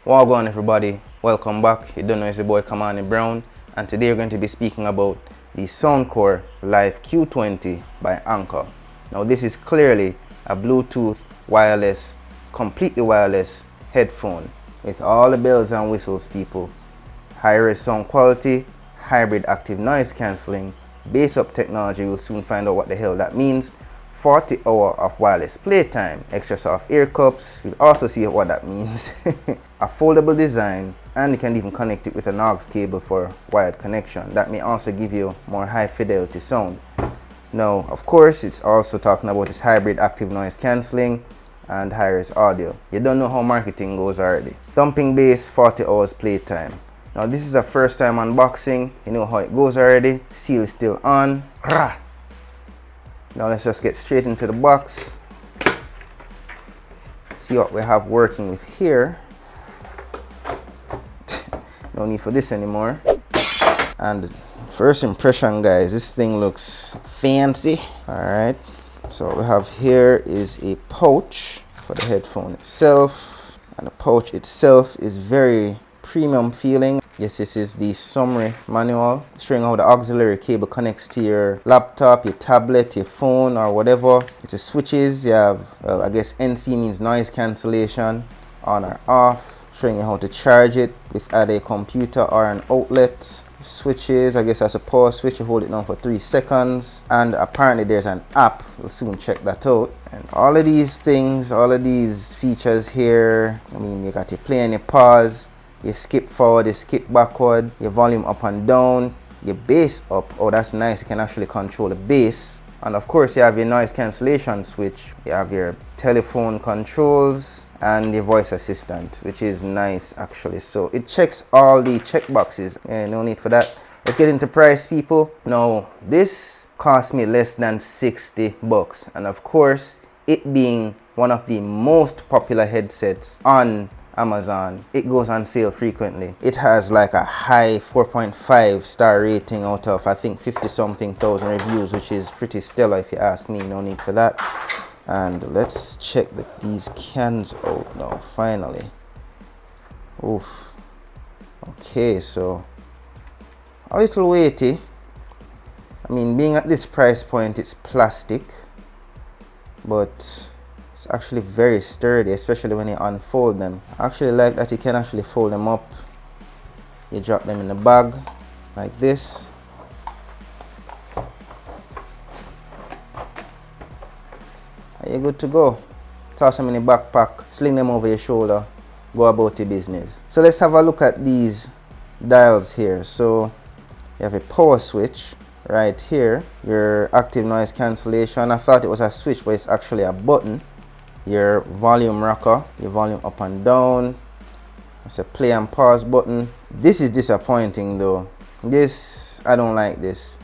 Well on everybody, welcome back. You don't know it's your boy Kamani Brown, and today we're going to be speaking about the Soundcore Live Q20 by Anker. Now this is clearly a Bluetooth wireless, completely wireless headphone with all the bells and whistles, people. High-res sound quality, hybrid active noise cancelling, bass up technology. We'll soon find out what the hell that means. 40 hours of wireless playtime, extra soft ear cups, we'll also see what that means. A foldable design, and you can even connect it with an aux cable for wired connection. That may also give you more high fidelity sound. Now, of course, it's also talking about its hybrid active noise cancelling and high-res audio. You don't know how marketing goes already. Thumping bass, 40 hours playtime. Now this is a first time unboxing, you know how it goes already. Seal is still on. Now let's just get straight into the box. See what we have working with here. No need for this anymore. And first impression, guys, this thing looks fancy. Alright, so what we have here is a pouch for the headphone itself. And the pouch itself is very premium feeling. Yes, this is the summary manual showing how the auxiliary cable connects to your laptop, your tablet, your phone, or whatever. It's the switches. You have, well, I guess NC means noise cancellation, on or off, showing you how to charge it with either a computer or an outlet. Switches, I guess that's a power switch. You hold it down for 3 seconds, and apparently there's an app. We'll soon check that out. And all of these things, all of these features here, I mean, you got your play and your pause, you skip forward, you skip backward, your volume up and down, your bass up. Oh, that's nice. You can actually control the bass. And of course, you have your noise cancellation switch. You have your telephone controls and your voice assistant, which is nice actually. So it checks all the check boxes. Yeah, no need for that. Let's get into price, people. Now, this cost me less than $60. And of course, it being one of the most popular headsets on Amazon, it goes on sale frequently. It has like a high 4.5 star rating out of, I think, 50 something thousand reviews, which is pretty stellar if you ask me. No need for that. And let's check these cans out now, finally. Oof. Okay, so a little weighty. I mean, being at this price point, it's plastic, but it's actually very sturdy, especially when you unfold them. I actually like that you can actually fold them up. You drop them in the bag like this. And you're good to go. Toss them in your backpack, sling them over your shoulder, go about your business. So let's have a look at these dials here. So you have a power switch right here, your active noise cancellation. I thought it was a switch, but it's actually a button. Your volume rocker, your volume up and down. It's a play and pause button. This is disappointing though. This, I don't like this.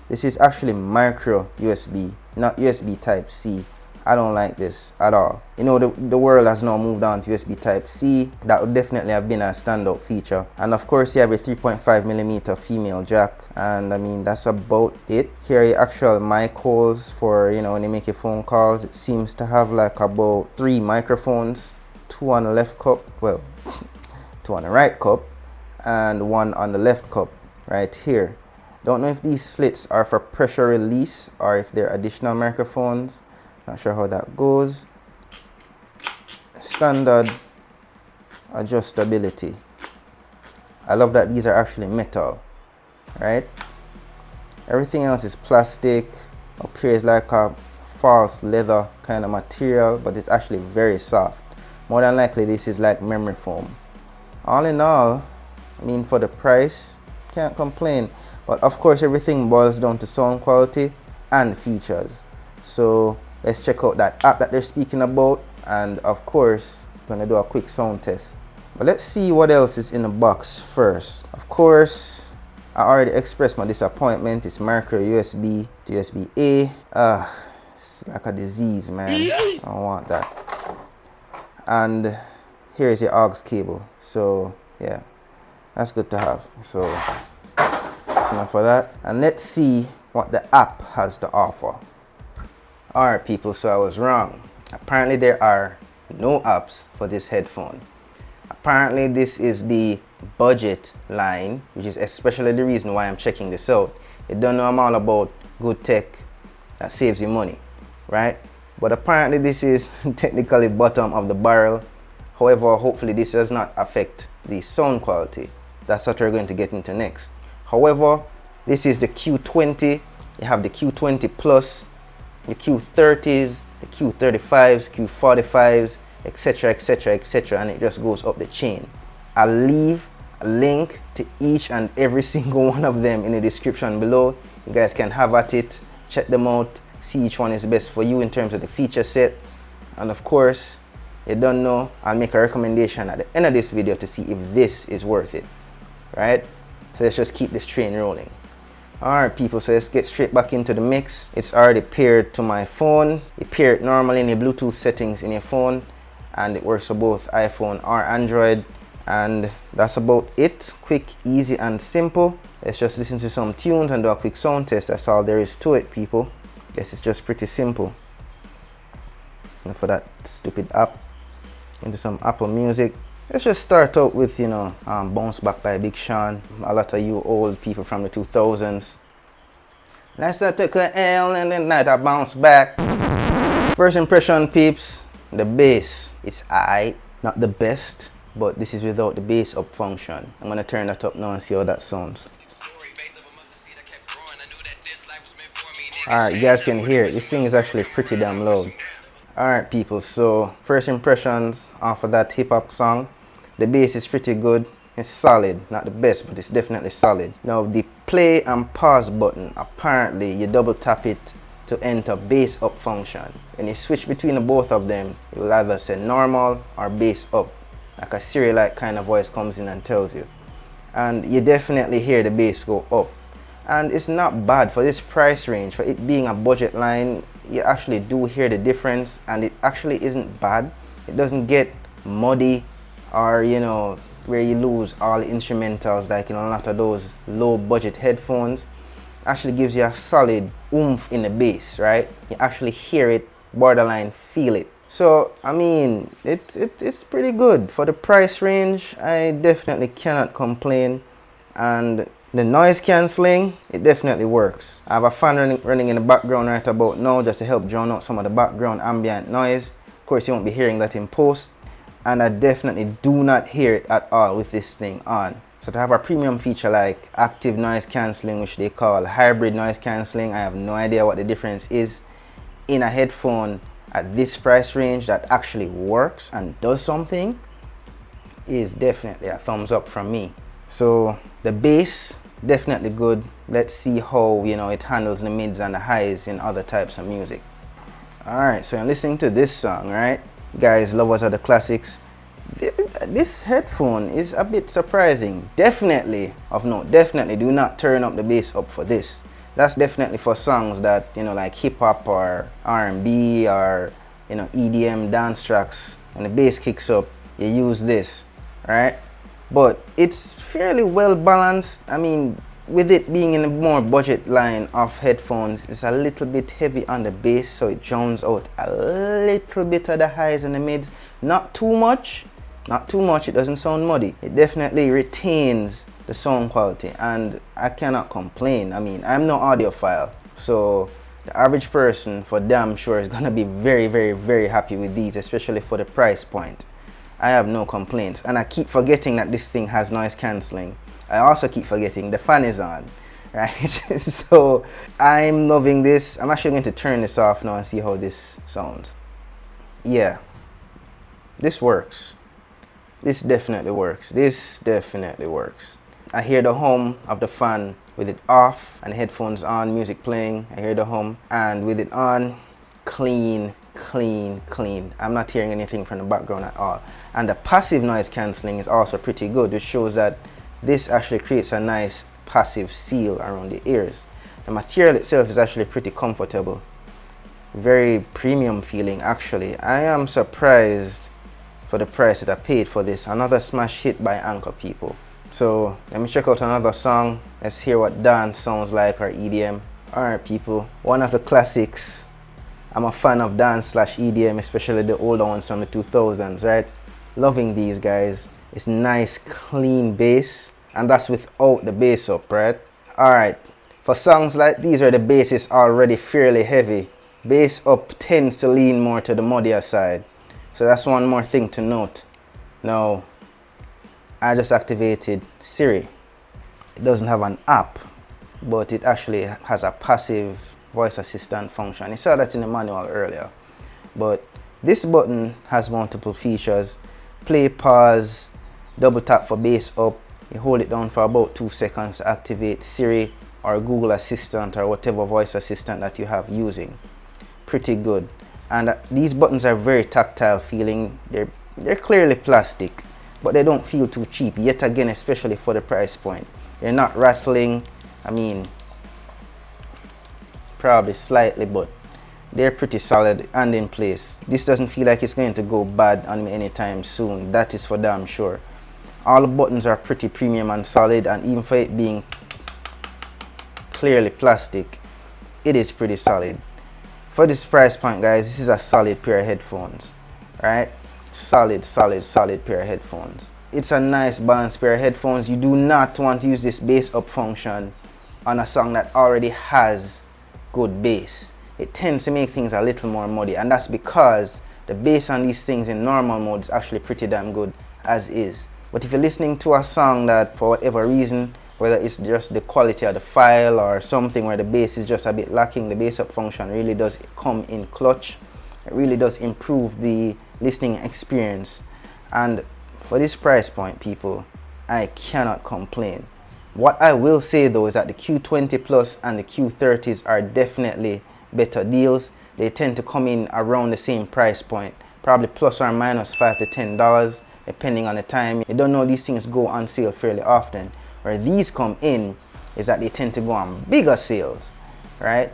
This is actually micro USB, not USB type C. I don't like this at all. You know, the world has now moved on to USB type C. That would definitely have been a standout feature. And of course you have a 3.5mm female jack, and I mean that's about it. Here are your actual mic holes for, you know, when you make your phone calls. It seems to have like about 3 microphones, 2 on the left cup, well 2 on the right cup, and 1 on the left cup right here. Don't know if these slits are for pressure release or if they're additional microphones. Not sure how that goes. Standard adjustability. I love that these are actually metal, right? Everything else is plastic. Up here is like a false leather kind of material, but it's actually very soft. More than likely this is like memory foam. All in all, I mean, for the price, can't complain. But of course everything boils down to sound quality and features. So let's check out that app that they're speaking about, and of course I'm gonna do a quick sound test. But let's see what else is in the box first. Of course, I already expressed my disappointment. It's micro USB to USB-A. It's like a disease, man. I don't want that. And here is your aux cable. So yeah, that's good to have. So that's enough for that. And let's see what the app has to offer. Alright people, so I was wrong. Apparently there are no apps for this headphone. Apparently this is the budget line, which is especially the reason why I'm checking this out. You don't know I'm all about good tech that saves you money, right? But apparently this is technically bottom of the barrel. However, hopefully this does not affect the sound quality. That's what we're going to get into next. However, this is the Q20. You have the Q20 Plus, the Q30s, the Q35s, Q45s, etc, etc, etc, and it just goes up the chain. I'll leave a link to each and every single one of them in the description below. You guys can have at it, check them out, see which one is best for you in terms of the feature set. And of course, you don't know, I'll make a recommendation at the end of this video to see if this is worth it, right? So let's just keep this train rolling. Alright people, so let's get straight back into the mix. It's already paired to my phone. You pair it normally in the Bluetooth settings in your phone, and it works for both iPhone or Android. And that's about it. Quick, easy, and simple. Let's just listen to some tunes and do a quick sound test. That's all there is to it, people. Guess it's just pretty simple. And for that stupid app, into some Apple Music. Let's just start out with, you know, Bounce Back by Big Sean. A lot of you old people from the 2000s. Let's not take a L and then night I bounce back. First impression, peeps, the bass is aight, not the best, but this is without the bass up function. I'm gonna turn that up now and see how that sounds. Alright, you guys can hear it. This thing is actually pretty damn loud. Alright people, so first impressions off of that hip hop song. The bass is pretty good. It's solid, not the best, but it's definitely solid. Now the play and pause button, apparently you double tap it to enter bass up function. When you switch between the both of them, it will either say normal or bass up. Like a Siri-like kind of voice comes in and tells you. And you definitely hear the bass go up. And it's not bad for this price range. For it being a budget line, you actually do hear the difference, and it actually isn't bad. It doesn't get muddy or, you know, where you lose all the instrumentals like in a lot of those low budget headphones. Actually gives you a solid oomph in the bass, right? You actually hear it, borderline feel it. So I mean, it's pretty good for the price range. I definitely cannot complain. And the noise cancelling, it definitely works. I have a fan running in the background right about now just to help drown out some of the background ambient noise. Of course, you won't be hearing that in post. And I definitely do not hear it at all with this thing on. So to have a premium feature like active noise cancelling, which they call hybrid noise cancelling, I have no idea what the difference is in a headphone at this price range that actually works and does something, is definitely a thumbs up from me. So the bass, definitely good. Let's see how, you know, it handles the mids and the highs in other types of music. Alright, so I'm listening to this song, right? Guys, lovers of the classics. This headphone is a bit surprising. Definitely, of note, definitely do not turn up the bass up for this. That's definitely for songs that, you know, like hip hop or R&B or, you know, EDM dance tracks. When the bass kicks up, you use this, right? But it's fairly well balanced. I mean, with it being in a more budget line of headphones, it's a little bit heavy on the bass, so it drowns out a little bit of the highs and the mids. Not too much, not too much. It doesn't sound muddy. It definitely retains the sound quality, and I cannot complain. I mean, I'm no audiophile, so the average person for damn sure is gonna be very, very, very happy with these, especially for the price point. I have no complaints, and I keep forgetting that this thing has noise cancelling. I also keep forgetting the fan is on, right? So I'm loving this. I'm actually going to turn this off now and see how this sounds. Yeah, this works. This definitely works. This definitely works. I hear the hum of the fan with it off and headphones on, music playing. I hear the hum, and with it on, clean, clean, clean. I'm not hearing anything from the background at all. And the passive noise cancelling is also pretty good, which shows that this actually creates a nice passive seal around the ears. The material itself is actually pretty comfortable. Very premium feeling, actually. I am surprised for the price that I paid for this. Another smash hit by Anker, people. So let me check out another song. Let's hear what dance sounds like, or EDM. Alright people, one of the classics. I'm a fan of dance / EDM, especially the older ones from the 2000s, right? Loving these guys. It's nice clean bass, and that's without the bass up, right? Alright, for songs like these where the bass is already fairly heavy, bass up tends to lean more to the muddier side. So that's one more thing to note. Now, I just activated Siri. It doesn't have an app, but it actually has a passive voice assistant function. I saw that in the manual earlier. But this button has multiple features. Play, pause, double tap for bass up. You hold it down for about 2 seconds to activate Siri or Google Assistant or whatever voice assistant that you have using. Pretty good. And these buttons are very tactile feeling. They're clearly plastic, but they don't feel too cheap. Yet again, especially for the price point. They're not rattling. I mean, probably slightly, but they're pretty solid and in place. This doesn't feel like it's going to go bad on me anytime soon. That is for damn sure. All the buttons are pretty premium and solid, and even for it being clearly plastic, it is pretty solid. For this price point, guys, this is a solid pair of headphones, right? Solid pair of headphones. It's a nice balanced pair of headphones. You do not want to use this bass up function on a song that already has good bass. It tends to make things a little more muddy, and that's because the bass on these things in normal mode is actually pretty damn good as is. But if you're listening to a song that for whatever reason, whether it's just the quality of the file or something where the bass is just a bit lacking, the bass up function really does come in clutch. It really does improve the listening experience. And for this price point, people, I cannot complain. What I will say though is that the Q20 Plus and the Q30s are definitely better deals. They tend to come in around the same price point, probably plus or minus $5 to $10 depending on the time. You don't know, these things go on sale fairly often. Where these come in is that they tend to go on bigger sales, right?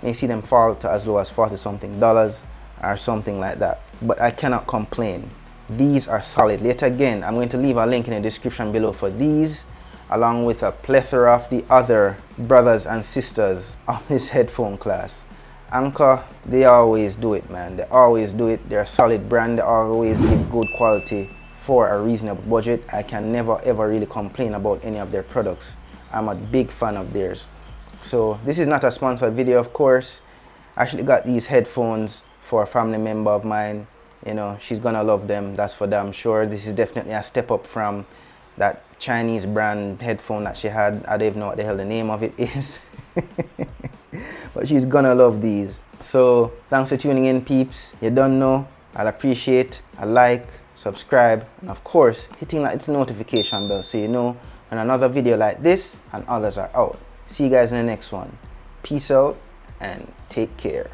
You see them fall to as low as $40 something or something like that. But I cannot complain. These are solid. Yet again, I'm going to leave a link in the description below for these, along with a plethora of the other brothers and sisters of this headphone class. Anker, they always do it, man. They always do it. They're a solid brand. They always give good quality for a reasonable budget. I can never ever really complain about any of their products. I'm a big fan of theirs. So this is not a sponsored video, of course. I actually got these headphones for a family member of mine. You know, she's gonna love them, that's for damn sure. This is definitely a step up from that Chinese brand headphone that she had. I don't even know what the hell the name of it is. But she's gonna love these. So thanks for tuning in, peeps. You don't know, I'll appreciate a like, subscribe, and of course hitting that notification bell so you know when another video like this and others are out. See you guys in the next one. Peace out and take care.